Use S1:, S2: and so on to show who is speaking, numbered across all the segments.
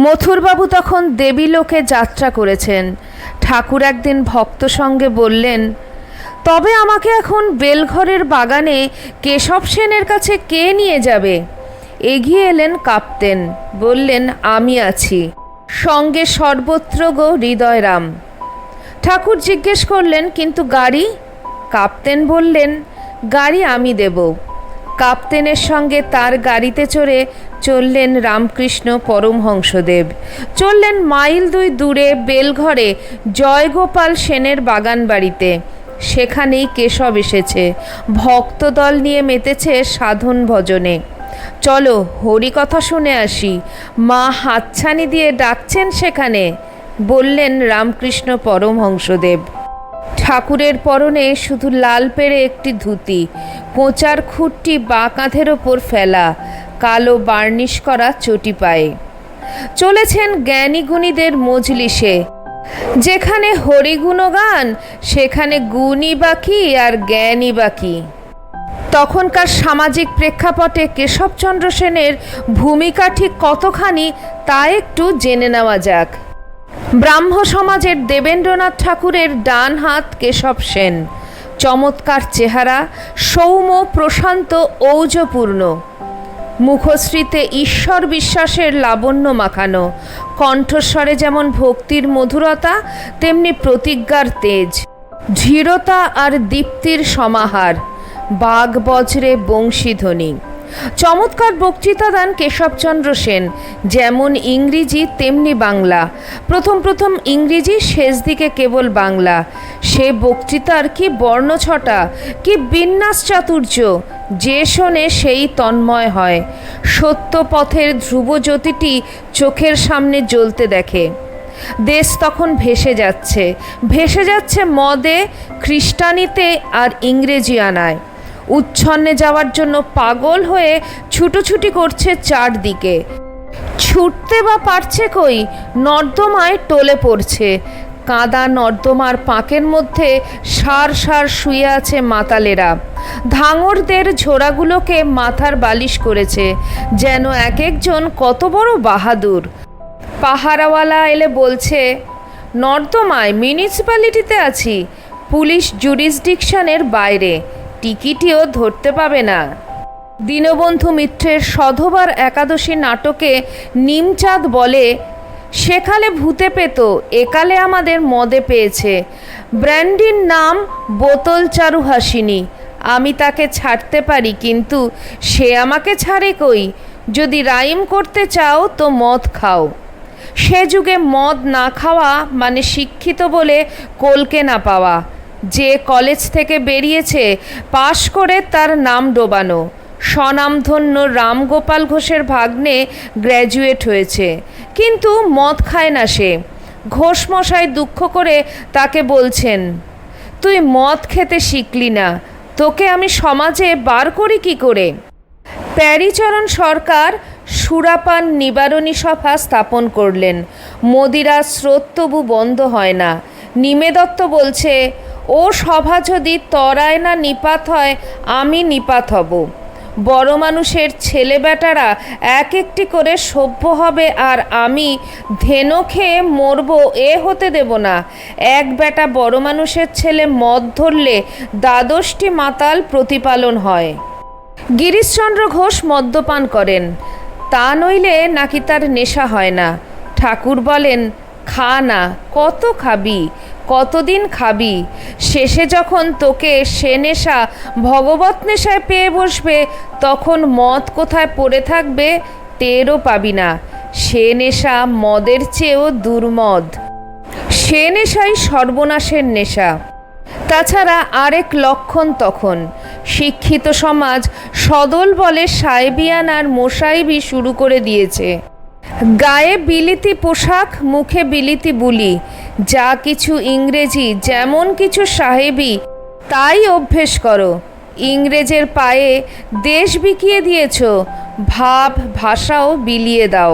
S1: মথুরবাবু তখন দেবীলোকে যাত্রা করেছেন। ঠাকুর একদিন ভক্ত সঙ্গে বললেন, তবে আমাকে এখন বেলঘরের বাগানে কেশব সেনের কাছে কে নিয়ে যাবে? এগিয়ে এলেন কাপ্তেন, বললেন, আমি আছি, সঙ্গে সর্বত্র গো হৃদয়রাম। ঠাকুর জিজ্ঞেস করলেন, কিন্তু গাড়ি? কাপ্তেন বললেন, গাড়ি আমি দেব। কাপ্তেনের সঙ্গে তার গাড়িতে চড়ে চললেন রামকৃষ্ণ পরমহংসদেব। চললেন মাইল 2 দূরে বেলঘরে জয়গোপাল সেনের বাগান বাড়িতে। সেখানেই কেশব এসেছে, ভক্তদল নিয়ে মেতেছে সাধন ভজনে। চলো হরিকথা শুনে আসি, মা হাতছানি দিয়ে ডাকছেন সেখানে, বললেন রামকৃষ্ণ পরমহংসদেব। ঠাকুরের পরনে শুধু লাল পেড়ে একটি ধুতি, কোঁচার খুঁটটি বাঁ কাঁধের ওপর ফেলা, কালো বার্নিশ করা চটি পায়ে। চলেছেন জ্ঞানী গুণীদের মজলিসে। যেখানে হরিগুণগান সেখানে গুণী বাকি আর জ্ঞানী বাকি। তখনকার সামাজিক প্রেক্ষাপটে কেশবচন্দ্র সেনের ভূমিকা ঠিক কতখানি তা একটু জেনে নেওয়া যাক। ব্রাহ্ম সমাজের দেবেন্দ্রনাথ ঠাকুরের ডান হাত কেশব সেন। চমৎকার চেহারা, সৌম্য প্রশান্ত ঔজপূর্ণ, মুখশ্রীতে ঈশ্বর বিশ্বাসের লাবণ্য মাখানো, কণ্ঠস্বরে যেমন ভক্তির মধুরতা তেমনি প্রতিজ্ঞার তেজ, ধীরতা আর দীপ্তির সমাহার, বাঘ বজ্রে বংশীধ্বনি। চমৎকার বক্তৃতা দেন কেশবচন্দ্র সেন, যেমন ইংরেজি তেমনি বাংলা। প্রথম ইংরেজি, শেষ দিকে কেবল বাংলা। সে বক্তৃতার কি বর্ণছটা, কি বিন্যাস চাতুর্য! যে শোনে সেই তন্ময় হয়, সত্য পথের ধ্রুবজ্যোতিটি চোখের সামনে জ্বলতে দেখে। দেশ তখন ভেসে যাচ্ছে মদে, খ্রিস্টানিতে আর ইংরেজিয়ানায়। উচ্ছন্নে যাওয়ার জন্য পাগল হয়ে ছুটোছুটি করছে চারদিকে। ছুটতে বা পারছে কই, নর্দমায় টলে পড়ছে। কাদা নর্দমার পাঁকের মধ্যে সার শুয়ে আছে মাতালেরা। ধাঙরদের ঝোড়াগুলোকে মাথার বালিশ করেছে, যেন এক একজন কত বড় বাহাদুর। পাহারাওয়ালা এলে বলছে, নর্দমায় মিউনিসিপ্যালিটিতে আছি, পুলিশ জুরিসডিকশনের বাইরে, টিকিটিও ধরতে পাবে না। দীনবন্ধু মিত্রের সধবার একাদশী নাটকে নিমচাঁদ বলে, সেকালে ভূতে পেত, একালে আমাদের মদে পেয়েছে। ব্র্যান্ডির নাম বোতল চারুহাসিনী। আমি তাকে ছাড়তে পারি, কিন্তু সে আমাকে ছাড়ে কই? যদি রাইম করতে চাও তো মদ খাও। সে যুগে মদ না খাওয়া মানে শিক্ষিত বলে কলকে না পাওয়া। যে কলেজ থেকে বেরিয়েছে, পাশ করে তার নাম ডোবানো। স্বনামধন্য রামগোপাল ঘোষের ভাগ্নে গ্র্যাজুয়েট হয়েছে, কিন্তু মদ খায় না সে। ঘোষমশাই দুঃখ করে তাকে বলছেন, তুই মদ খেতে শিখলি না, তোকে আমি সমাজে বার করি কি করে? প্যারীচরণ সরকার সুরাপান নিবারণী সভা স্থাপন করলেন। মদিরার স্রোত তবু বন্ধ হয় না। নিমে দত্ত বলছে, ও সভা যদি তরায় না নিপাত হয়, আমি নিপাত হব। বড় মানুষের ছেলে বেটারা এক একটি করে সভ্য হবে, আর আমি ধেনো খেয়ে মরব, এ হতে দেব না। এক বেটা বড় মানুষের ছেলে মদ ধরলে 12টি মাতাল প্রতিপালন হয়। গিরিশচন্দ্র ঘোষ মদ্যপান করেন, তা নইলে নাকি তার নেশা হয় না। ঠাকুর বলেন, খা না, কত খাবি, কতদিন খাবি? শেষে যখন তোকে সে নেশা ভগবত নেশায় পেয়ে বসবে, তখন মদ কোথায় পড়ে থাকবে টেরও পাবি না। সে নেশা মদের চেয়েও দুর্মদ। সে নেশাই সর্বনাশের নেশা। তাছাড়া আরেক লক্ষণ তখন শিক্ষিত সমাজ সদল বলে সাহেবিয়ান আর মোসাইবি শুরু করে দিয়েছে। গায়ে বিলিতি পোশাক, মুখে বিলিতি বুলি, যা কিছু ইংরেজি, যেমন কিছু সাহেবি, তাই অভ্যেস করো। ইংরেজের পায়ে দেশ বিকিয়ে দিয়েছ, ভাব ভাষাও বিলিয়ে দাও।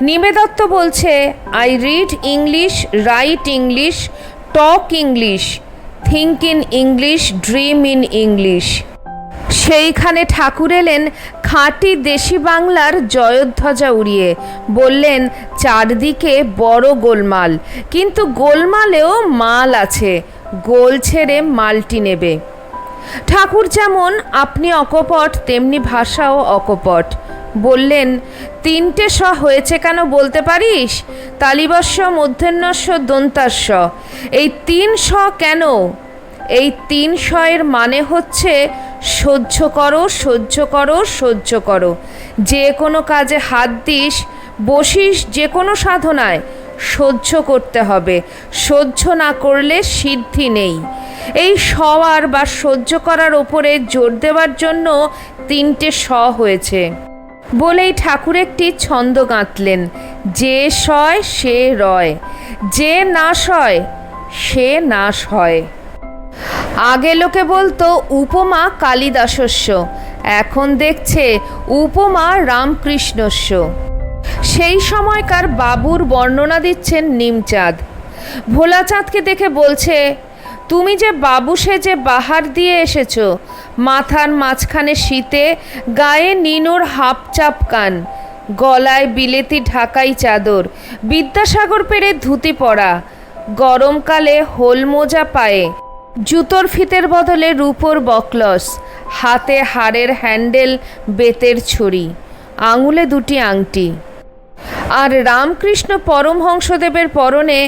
S1: নিমে দত্ত বলছে, I read English, right English, talk English, think in English, dream in English. সেইখানে ঠাকুর এলেন খাঁটি দেশি বাংলার জয়ধ্বজা উড়িয়ে, বললেন চারদিকে বড় গোলমাল, কিন্তু গোলমালেও মাল আছে, গোল ছেড়ে মালটি নেবে। ঠাকুর যেমন আপনি অকপট, তেমনি ভাষাও অকপট। বললেন, 3টে স হয়েছে কেন বলতে পারিস? তালিবস্য, মূর্ধন্যস্য, দন্তাস্য, এই 3 স কেন? এই 3 শয়ের মানে হচ্ছে সহ্য করো, সহ্য করো, সহ্য করো। যে কোনো কাজে হাত দিস, বসিস যে কোনো সাধনায়, সহ্য করতে হবে। সহ্য না করলে সিদ্ধি নেই। এই সওয়ার বা সহ্য করার ওপরে জোর দেওয়ার জন্য 3টে স হয়েছে। বলেই ঠাকুর একটি ছন্দ গাঁথলেন, যে সয় সে রয়, যে না সয় সে নাশ হয়। আগে লোকে বলতো উপমা কালিদাসস্য, এখন দেখছে উপমা রামকৃষ্ণস্য। সেই সময়কার বাবুর বর্ণনা দিচ্ছেন নিমচাঁদ। ভোলাচাঁদকে দেখে বলছে, তুমি যে বাবু সেজে বাহার দিয়ে এসেছো, মাথার মাঝখানে শীতে, গায়ে নিনোর হাফ চাপ কান, গলায় বিলেতি ঢাকাই চাদর, বিদ্যাসাগর পেরে ধুতি পরা, গরমকালে হোল মোজা পায়ে, জুতোর ফিতের বদলে রূপোর বকলস, হাতে হাড়ের হ্যান্ডেল, বেতের ছড়ি, আঙুলে 2টি আংটি। আর রামকৃষ্ণ পরমহংসদেবের পরনে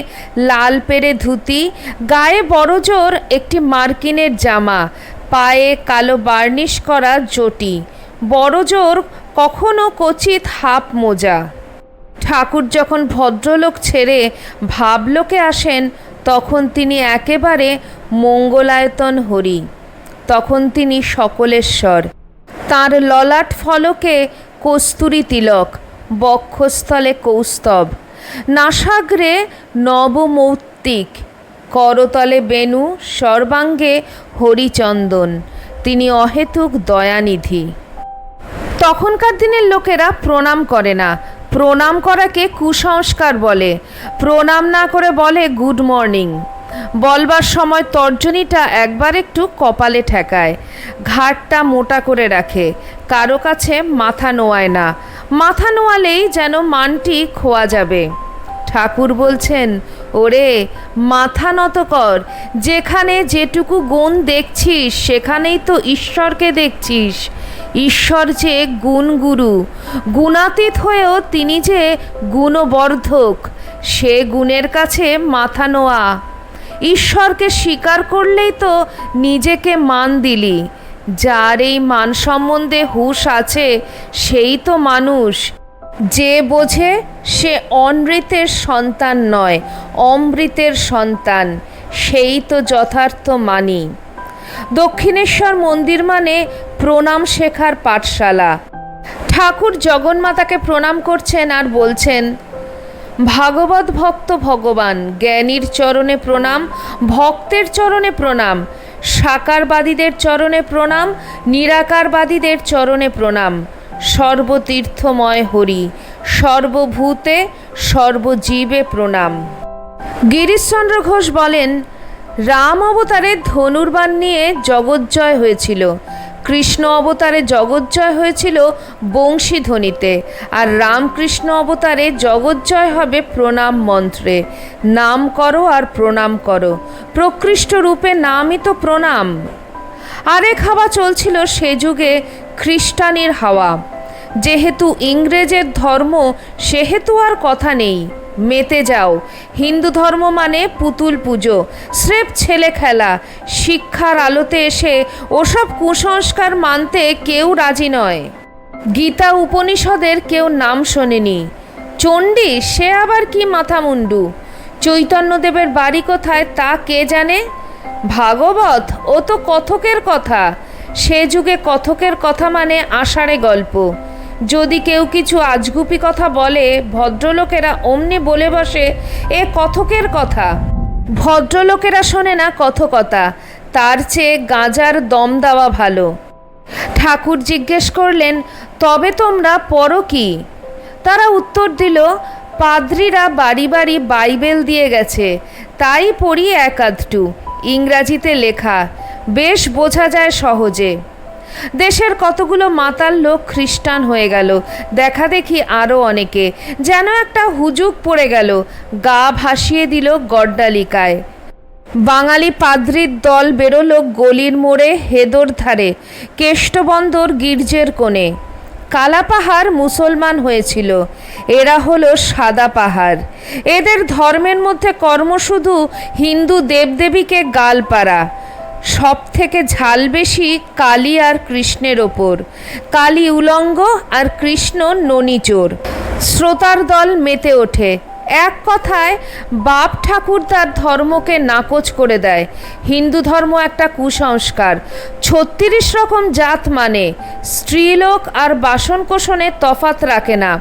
S1: লাল পেরে ধুতি, গায়ে বড়জোর একটি মার্কিনের জামা, পায়ে কালো বার্নিশ করা জটি, বড়জোর কখনো কচিত হাফ মোজা। ঠাকুর যখন ভদ্রলোক ছেড়ে ভাবলোকে আসেন, তখন তিনি একেবারে মঙ্গলায়তন হরি, তখন তিনি সকলেশ্বর। তাঁর ললাট ফলকে কস্তুরী তিলক, বক্ষস্থলে কৌস্তব, নাসাগ্রে নবমৌক্তিক, করতলে বেণু, সর্বাঙ্গে হরিচন্দন। তিনি অহেতুক দয়ানিধি। তখনকার দিনের লোকেরা প্রণাম করে না, প্রণাম করাকে কুসংস্কার বলে। প্রণাম না করে বলে গুড মর্নিং। বলবার সময় তর্জনীটা একবার একটু কপালে ঠেকায়, ঘাড়টা মোটা করে রাখে, কারো কাছে মাথা নোয়ায় না, মাথা নোয়ালেই যেন মানটি খোয়া যাবে। ঠাকুর বলছেন, ওরে মাথা নত কর, যেখানে যেটুকু গুণ দেখছিস সেখানেই তো ঈশ্বরকে দেখছিস। ঈশ্বর যে গুণগুরু, গুণাতীত হয়েও তিনি যে গুণবর্ধক, সে গুণের কাছে মাথা নোয়া। ঈশ্বরকে স্বীকার করলেই তো নিজেকে মান দিলি। যার এই মান সম্বন্ধে হুঁশ আছে সেই তো মানুষ। যে বোঝে সে অনৃতের সন্তান নয়, অমৃতের সন্তান, সেই তো যথার্থ মানি। দক্ষিণেশ্বর মন্দির মানে প্রণাম শেখার পাঠশালা। ঠাকুর জগন্মাতাকে প্রণাম করছেন আর বলছেন, ভাগবত ভক্ত ভগবান, জ্ঞানীর চরণে প্রণাম, ভক্তের চরণে প্রণাম, সাকারবাদীদের চরণে প্রণাম, নিরাকারবাদীদের চরণে প্রণাম। সর্বতীর্থময় হরি, সর্বভূতে সর্বজীবে প্রণাম। গিরিশচন্দ্র ঘোষ বলেন, রাম অবতারে ধনুর্বাণ নিয়ে জগজ্জয় হয়েছিল, কৃষ্ণ অবতারে জগজ্জয় হয়েছিল বংশীধ্বনিতে, আর রামকৃষ্ণ অবতারে জগজ্জয় হবে প্রণাম মন্ত্রে। নাম করো আর প্রণাম করো, প্রকৃষ্ট রূপে নামই তো প্রণাম। আরেক হাওয়া চলছিল সে যুগে, খ্রিস্টানির হাওয়া। যেহেতু ইংরেজের ধর্ম, সেহেতু আর কথা নেই, মেতে যাও। হিন্দু ধর্ম মানে পুতুল পুজো, স্রেফ ছেলে খেলা। শিক্ষার আলোতে এসে ওসব কুসংস্কার মানতে কেউ রাজি নয়। গীতা উপনিষদের কেউ নাম শোনেনি। চণ্ডী সে আবার কি মাথামুন্ডু। চৈতন্যদেবের বাড়ি কোথায় তা কে জানে। ভাগবত ও তো কথকের কথা। সে যুগে কথকের কথা মানে আষাঢ়ে গল্প। যদি কেউ কিছু আজগুপি কথা বলে, ভদ্রলোকেরা অমনি বলে বসে, এ কথকের কথা। ভদ্রলোকেরা শোনে না কথকতা, তার চেয়ে গাঁজার দম দেওয়া ভালো। ঠাকুর জিজ্ঞেস করলেন, তবে তোমরা পড়ো কি? তারা উত্তর দিল, পাদ্রীরা বাড়ি বাড়ি বাইবেল দিয়ে গেছে, তাই পড়ি এক আধটু, ইংরাজিতে লেখা, বেশ বোঝা যায় সহজে। দেশের কতগুলো মাতাল লোক খ্রিস্টান হয়ে গেল, দেখা দেখি আরও অনেকে। যেন একটা হুজুগ পড়ে গেল, গা ভাসিয়ে দিল গড্ডালিকায়। বাঙালি পাদ্রির দল বেরোলো গলির মোড়ে, হেদর ধারে, কেষ্টবন্দর গির্জের কোণে। কালা পাহাড় মুসলমান হয়েছিল, এরা হলো সাদা পাহাড়। এদের ধর্মের মধ্যে কর্ম শুধু হিন্দু দেবদেবীকে গাল পাড়া। সব থেকে ঝাল বেশি কালী আর কৃষ্ণের ওপর। কালী উলঙ্গ আর কৃষ্ণ ননিচোর। শ্রোতার দল মেতে ওঠে। এক কথায় বাপ ঠাকুর তার ধর্মকে নাকচ করে দেয়। হিন্দু ধর্ম একটা কুসংস্কার। ৩৬ রকম জাত মানে, স্ত্রীলোক আর বাসনকোসনে তফাত রাখে না।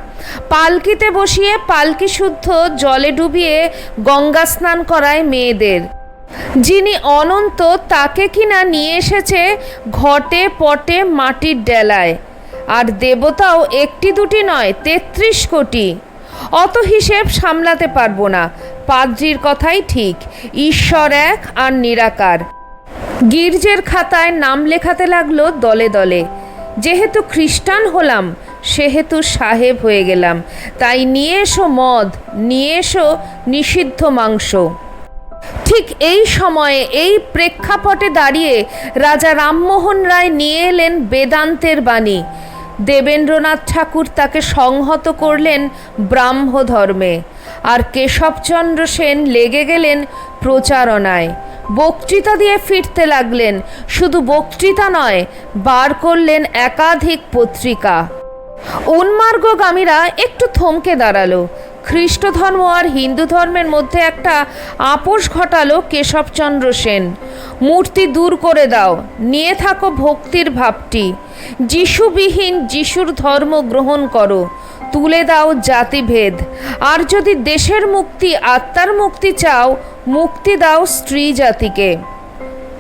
S1: পালকিতে বসিয়ে পালকি শুদ্ধ জলে ডুবিয়ে গঙ্গা স্নান করায় মেয়েদের। যিনি অনন্ত তাকে কিনা নিয়ে এসেছে ঘটে পটে মাটির ডেলায়। আর দেবতাও একটি দুটি নয়, ৩৩ কোটি। অত হিসেব সামলাতে পারবো না। পাদ্রির কথাই ঠিক, ঈশ্বর এক আর নিরাকার। গির্জের খাতায় নাম লেখাতে লাগলো দলে দলে। যেহেতু খ্রিস্টান হলাম, সেহেতু সাহেব হয়ে গেলাম, তাই নিয়ে এসো মদ, নিয়ে এসো নিষিদ্ধ মাংস। ঠিক এই সময়ে এই প্রেক্ষাপটে দাঁড়িয়ে রাজা রামমোহন রায় নিয়ে এলেন বেদান্তের বাণী। দেবেন্দ্রনাথ ঠাকুর তাকে সংহত করলেন ব্রাহ্ম ধর্মে, আর কেশবচন্দ্র সেন লেগে গেলেন প্রচারণায়। বক্তৃতা দিয়ে ফিরতে লাগলেন। শুধু বক্তৃতা নয়, বার করলেন একাধিক পত্রিকা। উন্মার্গগামীরা একটু থমকে দাঁড়ালো। খ্রিস্ট ধর্ম আর হিন্দু ধর্মের মধ্যে একটা আপোষ ঘটালো কেশবচন্দ্র সেন। মূর্তি দূর করে দাও, নিয়ে থাকো ভক্তির ভাবটি। যিশুবিহীন যিশুর ধর্ম গ্রহণ করো, তুলে দাও জাতিভেদ। আর যদি দেশের মুক্তি, আত্মার মুক্তি চাও, মুক্তি দাও স্ত্রী জাতিকে।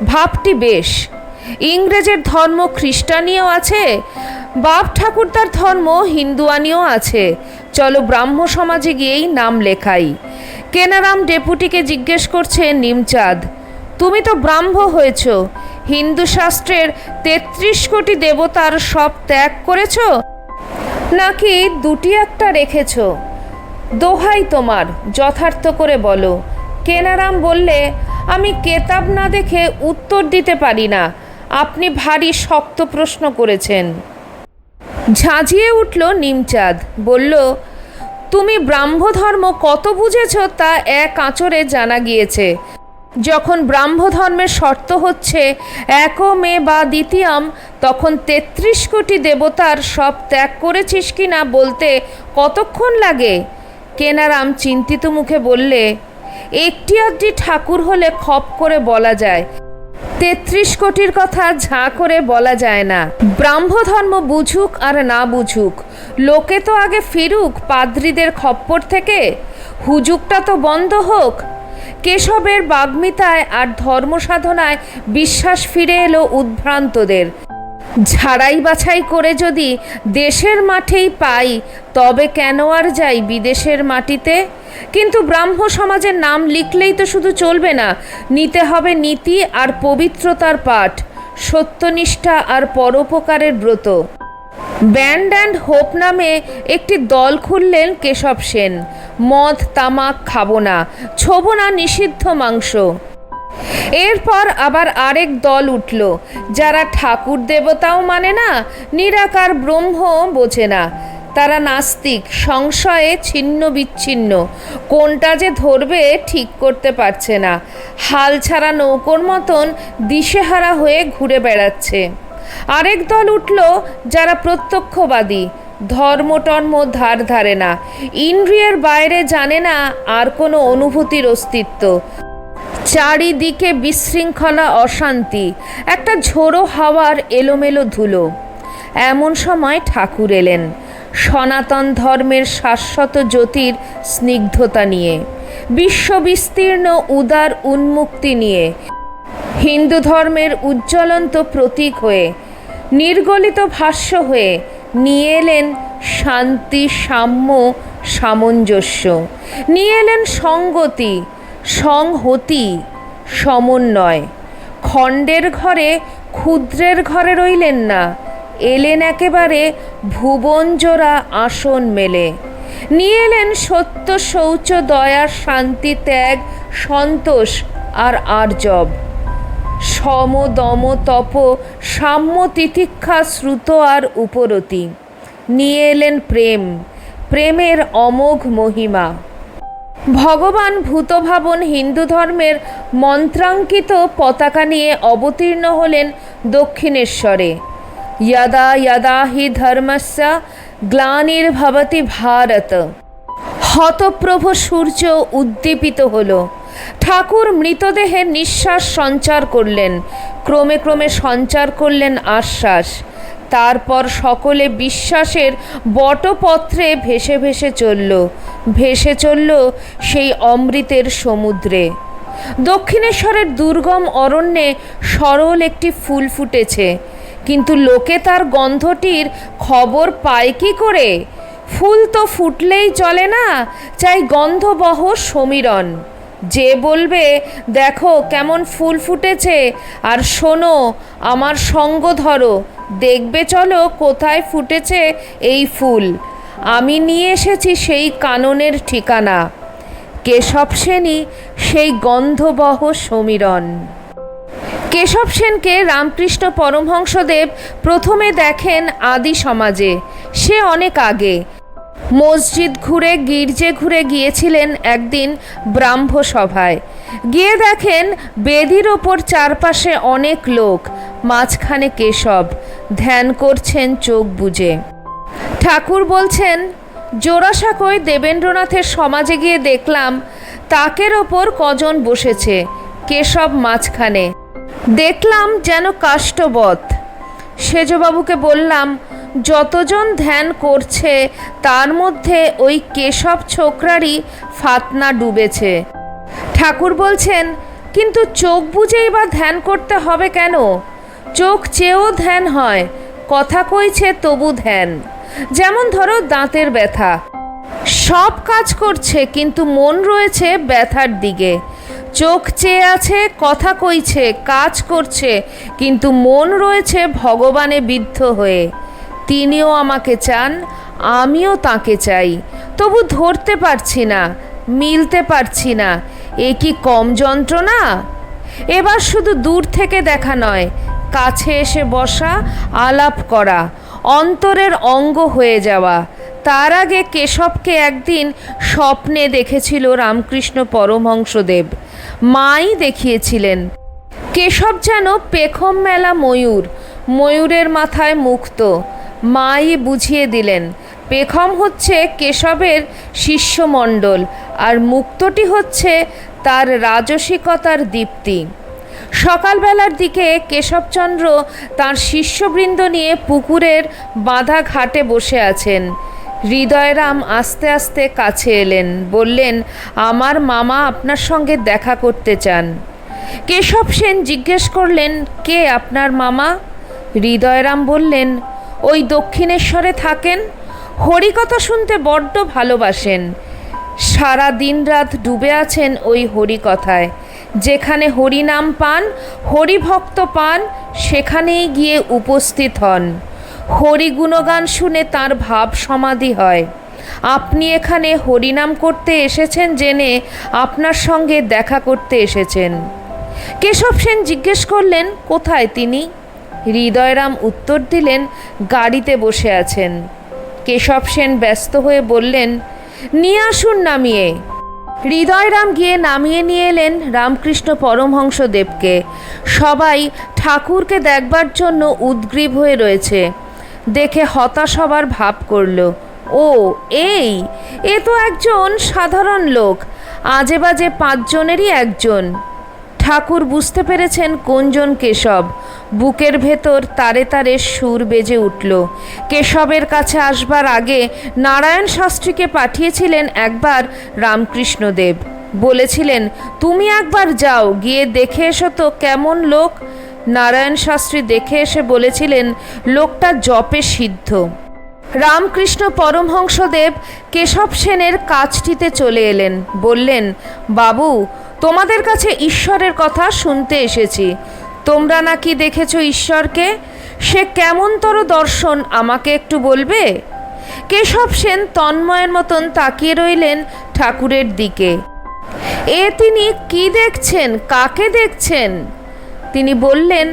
S1: ভাবটি বেশ। ইংরেজের ধর্ম খ্রিস্টানীয় আছে, বাপ ঠাকুরদার ধর্ম হিন্দুয়ানিও আছে। চলো ব্রাহ্ম সমাজে গিয়েই নাম লেখাই। কেনারাম ডেপুটিকে জিজ্ঞেস করছে নিমচাঁদ, তুমি তো ব্রাহ্ম হয়েছ, হিন্দু শাস্ত্রের ৩৩ কোটি দেবতার সব ত্যাগ করেছ, নাকি দুটি একটা রেখেছ? দোহাই তোমার, যথার্থ করে বলো। কেনারাম বললে, আমি কেতাব না দেখে উত্তর দিতে পারি না। আপনি ভারী শক্ত প্রশ্ন করেছেন। ঝাঁঝিয়ে উঠল নিমচাঁদ, বলল, তুমি ব্রাহ্ম ধর্ম কত বুঝেছ তা এক আঁচড়ে জানা গিয়েছে। যখন ব্রাহ্ম ধর্মের শর্ত হচ্ছে একো মে বা দ্বিতীয়ম, তখন ৩৩ কোটি দেবতার সব ত্যাগ করেছিস কি না বলতে কতক্ষণ লাগে? কেনারাম চিন্তিত মুখে বললে, একটি আধটি ঠাকুর হলে খপ করে বলা যায়, ৩৩ কোটির কথা ঝাঁ করে বলা যায় না। ব্রাহ্ম ধর্ম বুঝুক আর না বুঝুক, লোকে তো আগে ফিরুক পাদ্রীদের খপ্পর থেকে। হুজুগটা তো বন্ধ হোক। কেশবের বাগ্মিতায় আর ধর্ম সাধনায় বিশ্বাস ফিরে এলো উদ্ভ্রান্তদের। ঝাড়াই বাছাই করে যদি দেশের মাঠেই পাই, তবে কেন আর যাই বিদেশের মাটিতে? কিন্তু ব্রাহ্ম সমাজের নাম লিখলেই তো শুধু চলবে না, নিতে হবে নীতি আর পবিত্রতার পাঠ, সত্যনিষ্ঠা আর পরোপকারের ব্রত। ব্যান্ড অ্যান্ড হোপ নামে একটি দল খুললেন কেশব সেন। মদ তামাক খাবো না, ছোবো না নিষিদ্ধ মাংস। এরপর আবার আরেক দল উঠল, যারা ঠাকুর দেবতাও মানে না, নিরাকার ব্রহ্ম বোঝে না। তারা নাস্তিক, সংশয়ে ছিন্ন বিচ্ছিন্ন, কোনটা যে ধরবে ঠিক করতে পারছে না। হাল ছাড়া নৌকোর মতন দিশেহারা হয়ে ঘুরে বেড়াচ্ছে। আরেক দল উঠল, যারা প্রত্যক্ষবাদী, ধর্ম টর্ম ধার ধারে না, ইন্দ্রিয়ের বাইরে জানে না আর কোনো অনুভূতির অস্তিত্ব। চারিদিকে বিশৃঙ্খলা, অশান্তি, একটা ঝোড়ো হাওয়ার এলোমেলো ধুলো। এমন সময় ঠাকুর এলেন, সনাতন ধর্মের শাশ্বত জ্যোতির স্নিগ্ধতা নিয়ে, বিশ্ববিস্তীর্ণ উদার উন্মুক্তি নিয়ে, হিন্দু ধর্মের উজ্জ্বলন্ত প্রতীক হয়ে, নির্গলিত ভাষ্য হয়ে নিয়ে এলেন শান্তি, সাম্য, সামঞ্জস্য। নিয়ে এলেন সংগতি, সংহতি, সমন্বয়। খণ্ডের ঘরে ক্ষুদ্রের ঘরে রইলেন না, এলেন একেবারে ভুবনজোড়া আসন মেলে। নিয়ে এলেন সত্য, শৌচ, দয়া, শান্তি, ত্যাগ, সন্তোষ আর আর্জব, সম, দম, তপ, সাম্য, তিতিক্ষা, শ্রুত আর উপরতি। নিয়ে এলেন প্রেম, প্রেমের অমোঘ মহিমা। ভগবান ভূতভাবন হিন্দু ধর্মের মন্ত্রাঙ্কিত পতাকা নিয়ে অবতীর্ণ হলেন দক্ষিণেশ্বরে। যদা যদা হি ধর্মস্য গ্লানির্ভবতি ভারত। হতপ্রভ সূর্য উদ্দীপিত হল। ঠাকুর মৃতদেহে নিঃশ্বাস সঞ্চার করলেন, ক্রমে ক্রমে সঞ্চার করলেন আশ্বাস। তারপর সকলে বিশ্বাসের বটপত্রে ভেসে ভেসে চলল, ভেসে চলল সেই অমৃতের সমুদ্রে। দক্ষিণেশ্বরের দুর্গম অরণ্যে সরল একটি ফুল ফুটেছে, কিন্তু লোকে তার গন্ধটির খবর পায় কি করে? ফুল তো ফুটলেই চলে না, চাই গন্ধবহ সমীরণ। যে বলবে দেখো কেমন ফুল ফুটেছে, আর শোনো আমার সঙ্গ ধরো, দেখবে চলো কোথায় ফুটেছে এই ফুল। আমি নিয়ে এসেছি সেই কাননের ঠিকানা, কেশব সেনই সেই গন্ধবহ সমীরণ। কেশব সেনকে রামকৃষ্ণ পরমহংসদেব প্রথমে দেখেন আদি সমাজে, সে অনেক আগে। মসজিদ ঘুরে, গির্জে ঘুরে গিয়েছিলেন একদিন ব্রাহ্ম সভায়। গিয়ে দেখেন বেদির ওপর চারপাশে অনেক লোক, মাঝখানে কেশব ধ্যান করছেন চোখ বুজে। ঠাকুর বলছেন, জোড়াসাঁকোয় দেবেন্দ্রনাথের সমাজে গিয়ে দেখলাম তাকের ওপর কজন বসেছে, কেশব মাঝখানে। দেখলাম যেন কাষ্ঠবৎ। সেজবাবুকে বললাম, যতজন ধ্যান করছে তার মধ্যে ওই কেশব ছোকরারই ফাতনা ডুবেছে। ঠাকুর বলছেন, কিন্তু চোখ বুঝেই বা ধ্যান করতে হবে কেন? চোখ চেয়েও ধ্যান হয়, কথা কইছে তবু ধ্যান। যেমন ধরো দাঁতের ব্যথা, সব কাজ করছে কিন্তু মন রয়েছে ব্যথার দিকে। চোখ চেয়ে আছে, কথা কইছে, কাজ করছে, কিন্তু মন রয়েছে ভগবানে বিদ্ধ হয়ে। তিনিও আমাকে চান, আমিও তাকে চাই, তবু ধরতে পারছি না, মিলতে পারছি না। এ কি কম যন্ত্রণা? এবার শুধু দূর থেকে দেখা নয়, কাছে এসে বসা, আলাপ করা, অন্তরের অঙ্গ হয়ে যাওয়া। তার আগে কেশবকে একদিন স্বপ্নে দেখেছিল রামকৃষ্ণ পরমহংসদেব, মাই দেখিয়েছিলেন। কেশব যেন পেখম মেলা ময়ূর, ময়ূরের মাথায় মুক্ত। মাই বুঝিয়ে দিলেন, পেখম হচ্ছে কেশবের শিষ্যমণ্ডল, আর মুক্তটি হচ্ছে তার রাজসিকতার দীপ্তি। সকালবেলার দিকে কেশবচন্দ্র তাঁর শিষ্যবৃন্দ নিয়ে পুকুরের বাঁধা ঘাটে বসে আছেন। হৃদয়রাম আস্তে আস্তে কাছে এলেন, বললেন, আমার মামা আপনার সঙ্গে দেখা করতে চান। কেশব সেন জিজ্ঞেস করলেন, কে আপনার মামা? হৃদয়রাম বললেন, ওই দক্ষিণেশ্বরে থাকেন, হরিকথা শুনতে বড্ড ভালোবাসেন। সারা দিন রাত ডুবে আছেন ওই হরিকথায়। যেখানে হরিনাম পান, হরিভক্ত পান, সেখানেই গিয়ে উপস্থিত হন। হরি গুণগান শুনে তাঁর ভাব সমাধি হয়। আপনি এখানে হরিনাম করতে এসেছেন জেনে আপনার সঙ্গে দেখা করতে এসেছেন। কেশব সেন জিজ্ঞেস করলেন, কোথায় তিনি? হৃদয়রাম উত্তর দিলেন, গাড়িতে বসে আছেন। কেশব সেন ব্যস্ত হয়ে বললেন, নিয়ে আসুন নামিয়ে। হৃদয়রাম গিয়ে নামিয়ে নিয়ে এলেন রামকৃষ্ণ পরমহংসদেবকে। সবাই ঠাকুরকে দেখবার জন্য উদ্গ্রীব হয়ে রয়েছে। দেখে হতাশ হবার ভাব করল। ও এ তো একজন সাধারণ লোক, আজে বাজে 5 জনেরই একজন। ঠাকুর বুঝতে পেরেছেন কোনজন কেশব। বুকের ভেতর তারে তারে সুর বেজে উঠল। কেশবের কাছে আসবার আগে নারায়ণ শাস্ত্রীকে পাঠিয়েছিলেন একবার রামকৃষ্ণদেব। বলেছিলেন, তুমি একবার যাও, গিয়ে দেখে এসো তো কেমন লোক। নারায়ণ শাস্ত্রী দেখে এসে বলেছিলেন, লোকটা জপে সিদ্ধ। রামকৃষ্ণ পরমহংসদেব কেশব সেনের কাছটিতে চলে এলেন, বললেন, বাবু, তোমাদের কাছে ঈশ্বরের কথা শুনতে এসেছি। তোমরা নাকি দেখেছো ঈশ্বরকে, সে কেমনতর দর্শন আমাকে একটু বলবে? কেশব সেন তন্ময়ের মতন তাকিয়ে রইলেন ঠাকুরের দিকে। তিনি কি দেখছেন, কাকে দেখছেন? তিনি বললেন,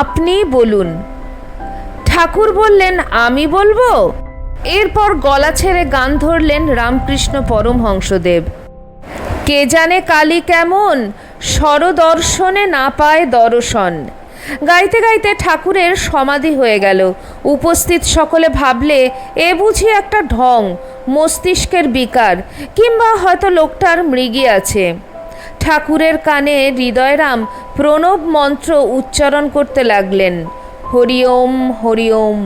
S1: আপনি বলুন। ঠাকুর বললেন, আমি বলবো? এরপর গলা ছেড়ে গান ধরলেন রামকৃষ্ণ পরমহংসদেব। কে জানে কালী কেমন, স্বরদর্শনে না পায় দর্শন। গাইতে গাইতে ঠাকুরের সমাধি হয়ে গেল। উপস্থিত সকলে ভাবলে এ বুঝি একটা ঢং, মস্তিষ্কের বিকার, কিংবা হয়তো লোকটার মৃগী আছে। ঠাকুরের কানে হৃদয়রাম প্রণব মন্ত্র উচ্চারণ করতে লাগলেন, হরি ওম হরি ওম।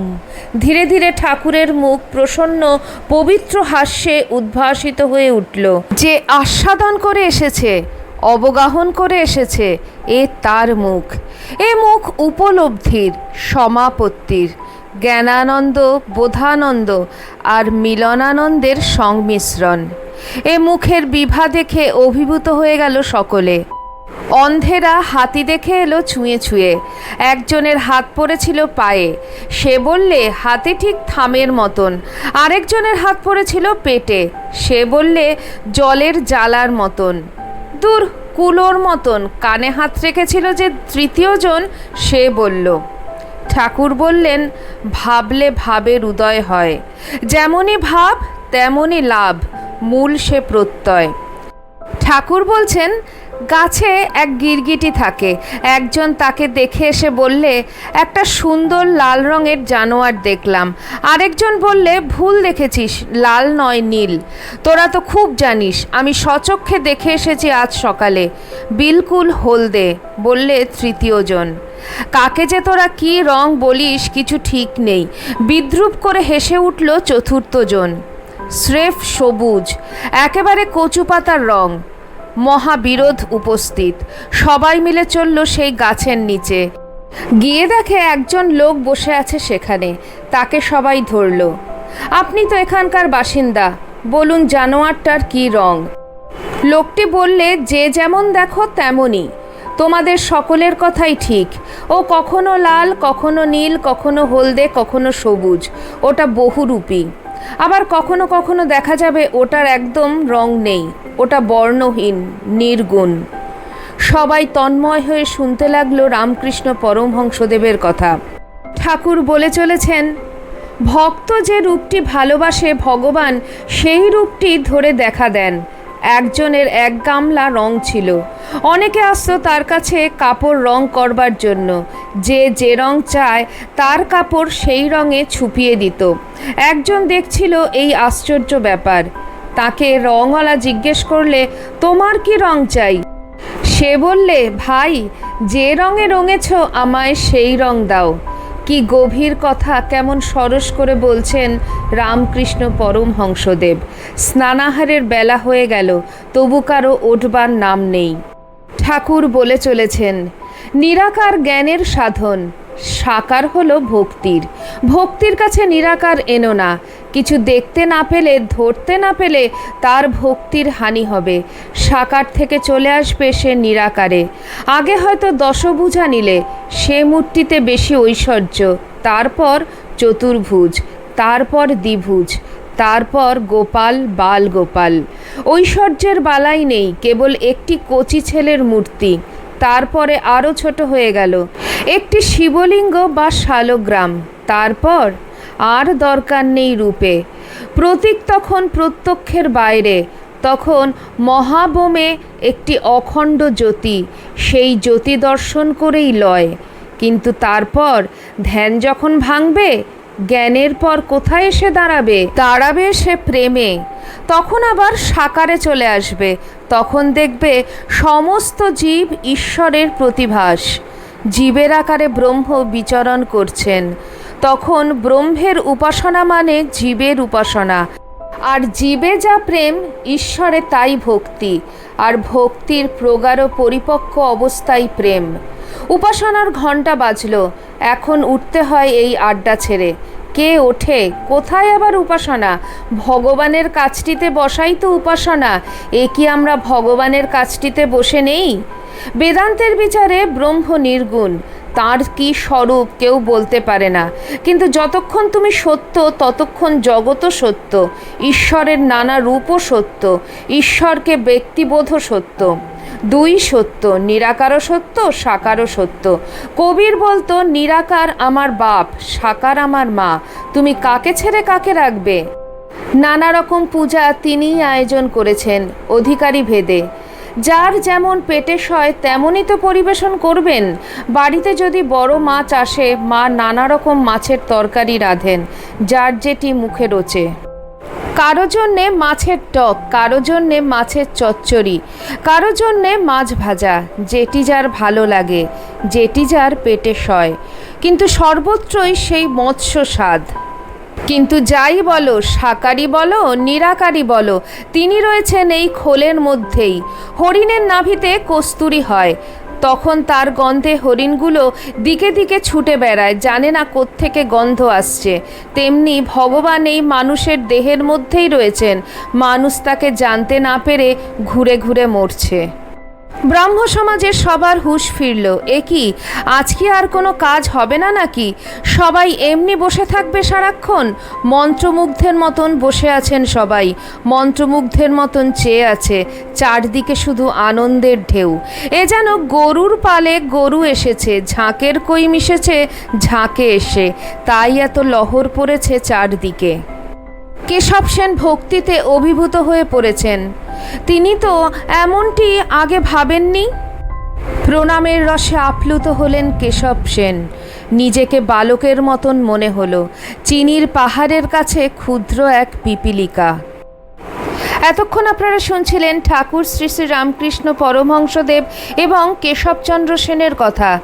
S1: ধীরে ধীরে ঠাকুরের মুখ প্রসন্ন পবিত্র হাস্যে উদ্ভাসিত হয়ে উঠল। যে আস্বাদন করে এসেছে, অবগাহন করে এসেছে, তার মুখ। এ মুখ উপলব্ধির, সমাপত্তির, জ্ঞানানন্দ, বোধানন্দ আর মিলনানন্দের সংমিশ্রণ। এ মুখের বিভা দেখে অভিভূত হয়ে গেল সকলে। অন্ধেরা হাতি দেখে এলো ছুঁয়ে ছুঁয়ে। একজনের হাত পড়েছিল পায়ে, সে বললে হাতি ঠিক থামের মতন। আরেকজনের হাত পড়েছিল পেটে, সে বললে জলের জ্বালার মতন। দূর, কুলোর মতন। কানে হাত রেখেছিল যে তৃতীয় জন, সে বলল। ঠাকুর বললেন, ভাবলে ভাবের উদয় হয়, যেমনই ভাব তেমনই লাভ, মূল সে প্রত্যয়। ঠাকুর বলছেন, গাছে এক গিরগিটি থাকে। একজন তাকে দেখে এসে বললে, একটা সুন্দর লাল রঙের জানোয়ার দেখলাম। আরেকজন বললে, ভুল দেখেছিস, লাল নয় নীল। তোরা তো খুব জানিস, আমি স্বচক্ষে দেখে এসেছি আজ সকালে, বিলকুল হলদে, বললে তৃতীয় জন। কাকে যে তোরা কি রং বলিস কিছু ঠিক নেই, বিদ্রূপ করে হেসে উঠল চতুর্থ জন। স্রেফ সবুজ, একেবারে কচু পাতার রং। মহাবিরোধ উপস্থিত। সবাই মিলে চলল সেই গাছের নিচে। গিয়ে দেখে একজন লোক বসে আছে সেখানে। তাকে সবাই ধরল। আপনি তো এখানকার বাসিন্দা, বলুন জানোয়ারটার কি রং? লোকটি বললে, যে যেমন দেখো তেমনই। তোমাদের সকলের কথাই ঠিক। ও কখনো লাল, কখনো নীল, কখনো হলদে, কখনো সবুজ। ওটা বহুরূপী। আবার কখনো কখনো দেখা যাবে ওটার একদম রং নেই, ওটা বর্ণহীন, নির্গুণ। সবাই তন্ময় হয়ে শুনতে লাগলো রামকৃষ্ণ পরমহংসদেবের কথা। ঠাকুর বলে চলেছেন, ভক্ত যে রূপটি ভালোবাসে ভগবান সেই রূপটি ধরে দেখা দেন। একজনের এক গামলা রং ছিল। অনেকে আসতো তার কাছে কাপড় রং করবার জন্য। যে যে রং চায় তার কাপড় সেই রঙে ছুপিয়ে দিত। একজন দেখছিল এই আশ্চর্য ব্যাপার। তাকে রঙওয়ালা জিজ্ঞেস করলে, তোমার কি রং চাই? সে বললে, ভাই, যে রঙে রঙেছ আমায় সেই রং দাও। কি গভীর কথা, কেমন সরস করে বলছেন রামকৃষ্ণ পরমহংসদেব। স্নানাহারের বেলা হয়ে গেল, তবু কারো ওঠবার নাম নেই। ঠাকুর বলে চলেছেন, নিরাকার জ্ঞানের সাধন, সাকার হলো ভক্তির। ভক্তির কাছে নিরাকার এনো না। কিছু দেখতে না পেলে, ধরতে না পেলে তার ভক্তির হানি হবে। সাকার থেকে চলে আসবে সে নিরাকারে। আগে হয়তো দশভুজা নিলে, সে মূর্তিতে বেশি ঐশ্বর্য, তারপর চতুর্ভুজ, তারপর দ্বিভুজ, তারপর গোপাল, বাল গোপাল। ঐশ্বর্যের বালাই নেই, কেবল একটি কচি ছেলের মূর্তি। তারপরে আরও ছোট হয়ে গেল একটি শিবলিঙ্গ বা শালগ্রাম। তারপর আর দরকার নেই রূপে। প্রতীক তখন প্রত্যক্ষের বাইরে। তখন মহাবোমে একটি অখণ্ড জ্যোতি, সেই জ্যোতি দর্শন করেই লয়। কিন্তু তারপর ধ্যান যখন ভাঙবে, জ্ঞানের পর কোথায় এসে দাঁড়াবে? দাঁড়াবে সে প্রেমে। তখন আবার সাকারে চলে আসবে। তখন দেখবে সমস্ত জীব ঈশ্বরের প্রতিভাস। জীবের আকারে ব্রহ্ম বিচরণ করছেন। তখন ব্রহ্মের উপাসনা মানে জীবের উপাসনা। আর জীবে যা প্রেম, ঈশ্বরে তাই ভক্তি। আর ভক্তির প্রগাঢ় পরিপক্ক অবস্থায় প্রেম। উপাসনার ঘণ্টা বাজল। এখন উঠতে হয় এই আড্ডা ছেড়ে। কে ওঠে? কোথায় আবার উপাসনা? ভগবানের কাছটিতে বসাই তো উপাসনা। এ কি আমরা ভগবানের কাছটিতে বসে নেই? বেদান্তের বিচারে ব্রহ্ম নির্গুণ, তার কি স্বরূপ কেউ বলতে পারে না। কিন্তু যতক্ষণ তুমি সত্য ততক্ষণ জগৎও সত্য, ঈশ্বরের নানা রূপও সত্য, ঈশ্বরকে ব্যক্তিবোধও সত্য। দুই সত্য, নিরাকারও সত্য, সাকারও সত্য। কবির বলতো, নিরাকার আমার বাপ, সাকার আমার মা, তুমি কাকে ছেড়ে কাকে রাখবে। নানা রকম পূজা তিনিই আয়োজন করেছেন অধিকারী ভেদে। যার যেমন পেটে সয় তেমনই তো পরিবেশন করবেন। বাড়িতে যদি বড় মাছ আসে, মা নানা রকম মাছের তরকারি রাঁধেন, যার যেটি মুখে রোচে। কারো জন্যে মাছের টক, কারো জন্যে মাছের চচ্চড়ি, কারো জন্যে মাছ ভাজা, যেটি যার ভালো লাগে, যেটি যার পেটে সয়। কিন্তু সর্বত্রই সেই মৎস্য স্বাদ। কিন্তু যাই বলো, সাকারি বলো, নিরাকারী বলো, তিনি রয়েছেন এই খোলের মধ্যেই। হরিণের নাভিতে কস্তুরী হয়, তখন তার গন্ধে হরিণগুলো দিকে দিকে ছুটে বেড়ায়, জানে না কোত্থেকে গন্ধ আসছে। তেমনি ভগবান এই মানুষের দেহের মধ্যেই রয়েছেন, মানুষ তাকে জানতে না পেরে ঘুরে ঘুরে মরছে। ব্রাহ্ম সমাজের সবার হুঁশ ফিরল। এ কি, আজ কি আর কোনো কাজ হবে না নাকি? সবাই এমনি বসে থাকবে সারাক্ষণ? মন্ত্রমুগ্ধের মতন বসে আছেন সবাই, মন্ত্রমুগ্ধের মতন চেয়ে আছে। চারদিকে শুধু আনন্দের ঢেউ। এ যেন গরুর পালে গরু এসেছে, ঝাঁকের কই মিশেছে ঝাঁকে এসে, তাই এত লহর পড়েছে চারদিকে। কেশব সেন ভক্তিতে অভিভূত হয়ে পড়েছেন। তিনি তো এমনটি আগে ভাবেননি। প্রণামের রসে আপ্লুত হলেন কেশব সেন। নিজেকে বালকের মতন মনে হলো, চিনির পাহাড়ের কাছে ক্ষুদ্র এক পিপীলিকা। এতক্ষণ আপনারা শুনছিলেন ঠাকুর শ্রী শ্রী রামকৃষ্ণ পরমহংসদেব এবং কেশবচন্দ্র সেনের কথা।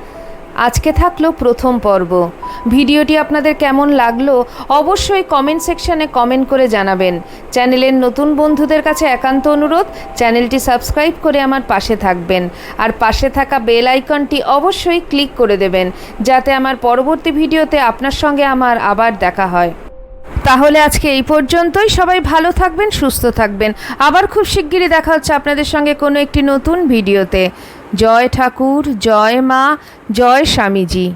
S1: আজকে থাকলো প্রথম পর্ব। ভিডিওটি আপনাদের কেমন লাগলো অবশ্যই কমেন্ট সেকশানে কমেন্ট করে জানাবেন। চ্যানেলের নতুন বন্ধুদের কাছে একান্ত অনুরোধ, চ্যানেলটি সাবস্ক্রাইব করে আমার পাশে থাকবেন, আর পাশে থাকা বেল আইকনটি অবশ্যই ক্লিক করে দেবেন, যাতে আমার পরবর্তী ভিডিওতে আপনার সঙ্গে আমার আবার দেখা হয়। তাহলে আজকে এই পর্যন্তই। সবাই ভালো থাকবেন, সুস্থ থাকবেন। আবার খুব শিগগিরই দেখা হচ্ছে আপনাদের সঙ্গে কোনো একটি নতুন ভিডিওতে। জয় ঠাকুর, জয় মা, জয় স্বামীজি।